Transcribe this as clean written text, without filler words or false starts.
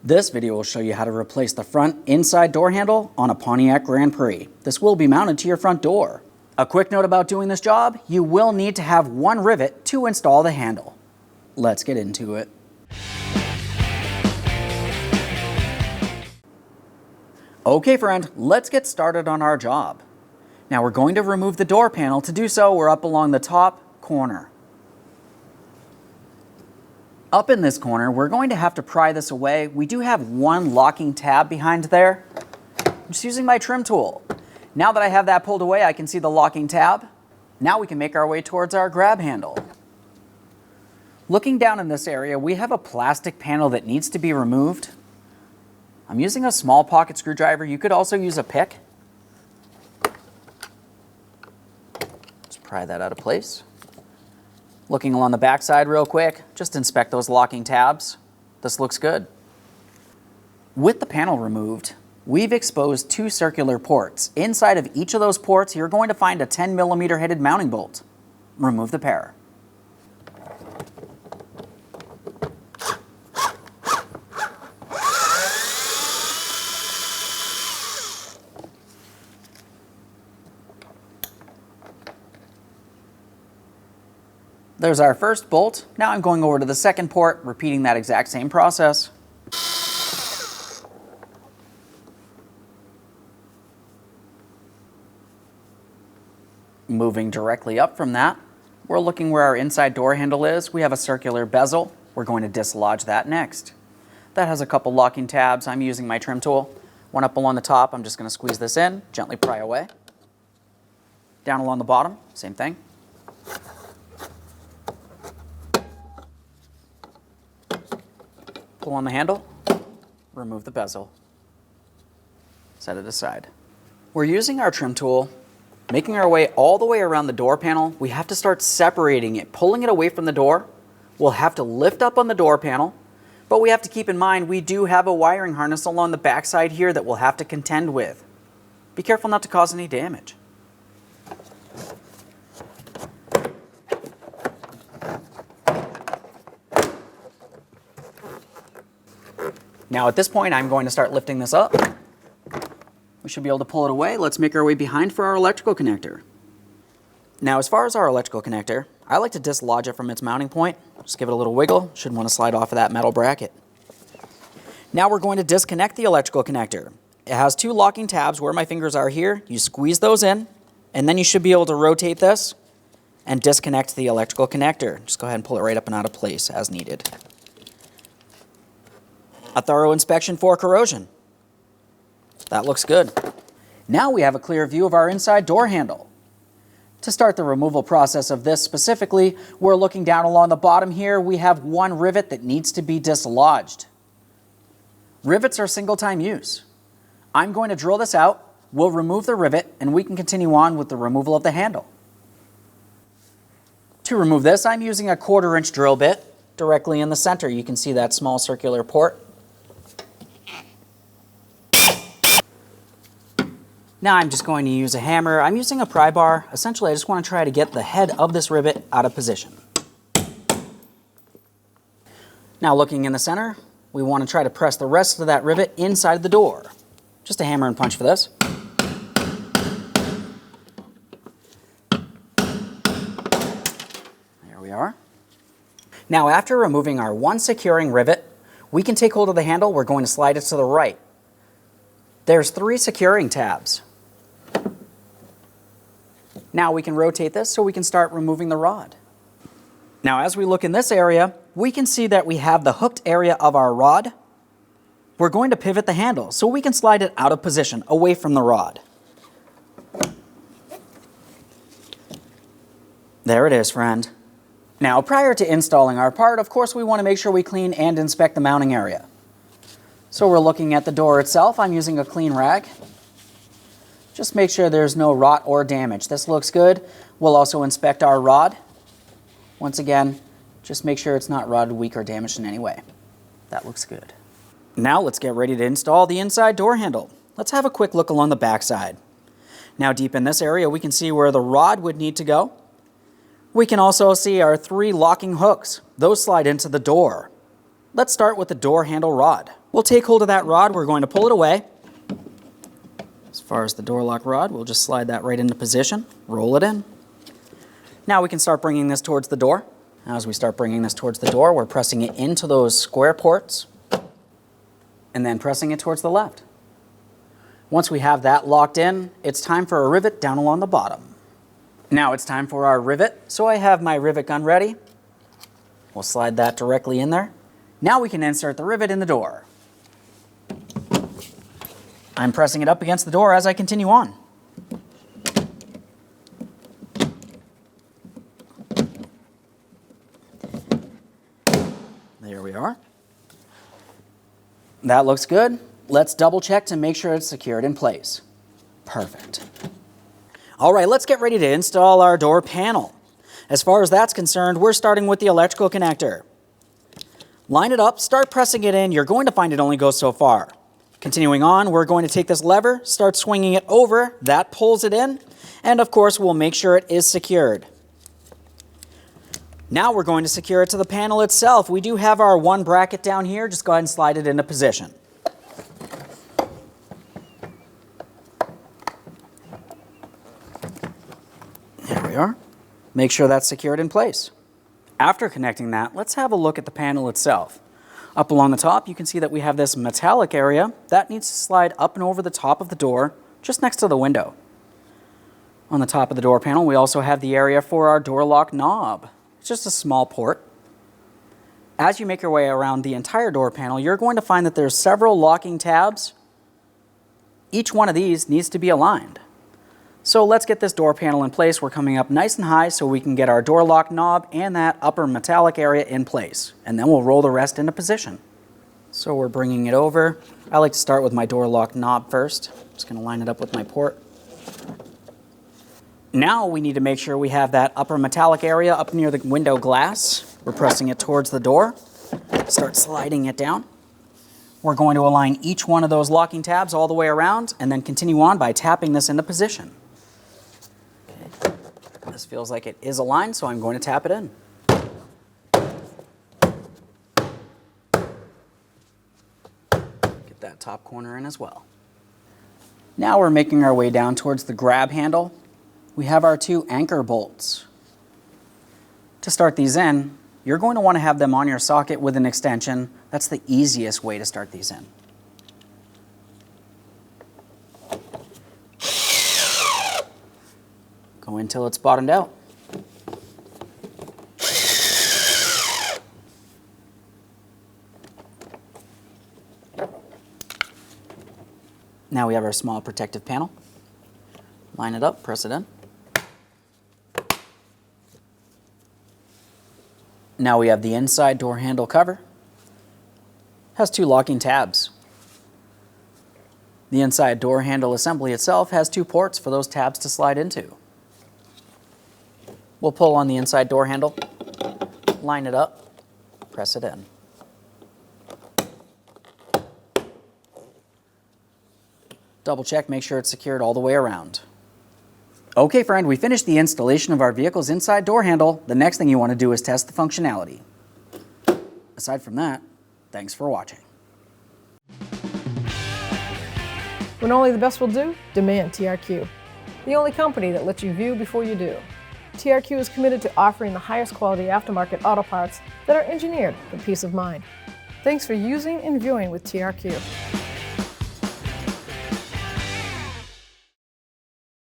This video will show you how to replace the front inside door handle on a Pontiac Grand Prix. This will be mounted to your front door. A quick note about doing this job, you will need to have one rivet to install the handle. Let's get into it. Okay friend, let's get started on our job. Now we're going to remove the door panel. To do so, we're up along the top corner. Up in this corner, we're going to have to pry this away. We do have one locking tab behind there. I'm just using my trim tool. Now that I have that pulled away, I can see the locking tab. Now we can make our way towards our grab handle. Looking down in this area, we have a plastic panel that needs to be removed. I'm using a small pocket screwdriver. You could also use a pick. Let's pry that out of place. Looking along the back side real quick, just inspect those locking tabs. This looks good. With the panel removed, we've exposed two circular ports. Inside of each of those ports, you're going to find a 10mm headed mounting bolt. Remove the pair. There's our first bolt. Now I'm going over to the second port, repeating that exact same process. Moving directly up from that, we're looking where our inside door handle is. We have a circular bezel. We're going to dislodge that next. That has a couple locking tabs. I'm using my trim tool. One up along the top, I'm just going to squeeze this in, gently pry away. Down along the bottom, same thing. Pull on the handle, remove the bezel, set it aside. We're using our trim tool, making our way all the way around the door panel. We have to start separating it, pulling it away from the door. We'll have to lift up on the door panel, but we have to keep in mind we do have a wiring harness along the back side here that we'll have to contend with. Be careful not to cause any damage. Now at this point, I'm going to start lifting this up. We should be able to pull it away. Let's make our way behind for our electrical connector. Now as far as our electrical connector, I like to dislodge it from its mounting point. Just give it a little wiggle. Should want to slide off of that metal bracket. Now we're going to disconnect the electrical connector. It has two locking tabs where my fingers are here. You squeeze those in, and then you should be able to rotate this and disconnect the electrical connector. Just go ahead and pull it right up and out of place as needed. A thorough inspection for corrosion. That looks good. Now we have a clear view of our inside door handle. To start the removal process of this specifically, we're looking down along the bottom here. We have one rivet that needs to be dislodged. Rivets are single-time use. I'm going to drill this out. We'll remove the rivet and we can continue on with the removal of the handle. To remove this, I'm using a 1/4-inch drill bit. Directly in the center, you can see that small circular port. Now I'm just going to use a hammer. I'm using a pry bar. Essentially, I just want to try to get the head of this rivet out of position. Now looking in the center, we want to try to press the rest of that rivet inside the door. Just a hammer and punch for this. There we are. Now after removing our one securing rivet, we can take hold of the handle. We're going to slide it to the right. There's 3 securing tabs. Now we can rotate this so we can start removing the rod. Now as we look in this area, we can see that we have the hooked area of our rod. We're going to pivot the handle so we can slide it out of position, away from the rod. There it is, friend. Now prior to installing our part, of course we want to make sure we clean and inspect the mounting area. So we're looking at the door itself. I'm using a clean rag. Just make sure there's no rot or damage. This looks good. We'll also inspect our rod. Once again, just make sure it's not rotted, weak, or damaged in any way. That looks good. Now let's get ready to install the inside door handle. Let's have a quick look along the back side. Now deep in this area, we can see where the rod would need to go. We can also see our 3 locking hooks. Those slide into the door. Let's start with the door handle rod. We'll take hold of that rod, we're going to pull it away. As far as the door lock rod, we'll just slide that right into position, roll it in. Now we can start bringing this towards the door. As we start bringing this towards the door, we're pressing it into those square ports and then pressing it towards the left. Once we have that locked in, it's time for a rivet down along the bottom. Now it's time for our rivet, so I have my rivet gun ready. We'll slide that directly in there. Now we can insert the rivet in the door. I'm pressing it up against the door as I continue on. There we are. That looks good. Let's double check to make sure it's secured in place. Perfect. All right, let's get ready to install our door panel. As far as that's concerned, we're starting with the electrical connector. Line it up, start pressing it in. You're going to find it only goes so far. Continuing on, we're going to take this lever, start swinging it over. That pulls it in. And of course, we'll make sure it is secured. Now we're going to secure it to the panel itself. We do have our one bracket down here. Just go ahead and slide it into position. There we are. Make sure that's secured in place. After connecting that, let's have a look at the panel itself. Up along the top, you can see that we have this metallic area that needs to slide up and over the top of the door, just next to the window. On the top of the door panel, we also have the area for our door lock knob. It's just a small port. As you make your way around the entire door panel, you're going to find that there's several locking tabs. Each one of these needs to be aligned. So let's get this door panel in place. We're coming up nice and high so we can get our door lock knob and that upper metallic area in place. And then we'll roll the rest into position. So we're bringing it over. I like to start with my door lock knob first. Just going to line it up with my port. Now we need to make sure we have that upper metallic area up near the window glass. We're pressing it towards the door. Start sliding it down. We're going to align each one of those locking tabs all the way around and then continue on by tapping this into position. Okay. This feels like it is aligned, so I'm going to tap it in. Get that top corner in as well. Now we're making our way down towards the grab handle. We have our two anchor bolts. To start these in, you're going to want to have them on your socket with an extension. That's the easiest way to start these in. Go until it's bottomed out. Now we have our small protective panel. Line it up, press it in. Now we have the inside door handle cover. Has two locking tabs. The inside door handle assembly itself has two ports for those tabs to slide into. We'll pull on the inside door handle, line it up, press it in. Double check, make sure it's secured all the way around. Okay, friend, we finished the installation of our vehicle's inside door handle. The next thing you want to do is test the functionality. Aside from that, thanks for watching. When only the best will do, demand TRQ. The only company that lets you view before you do. TRQ is committed to offering the highest quality aftermarket auto parts that are engineered for peace of mind. Thanks for using and viewing with TRQ.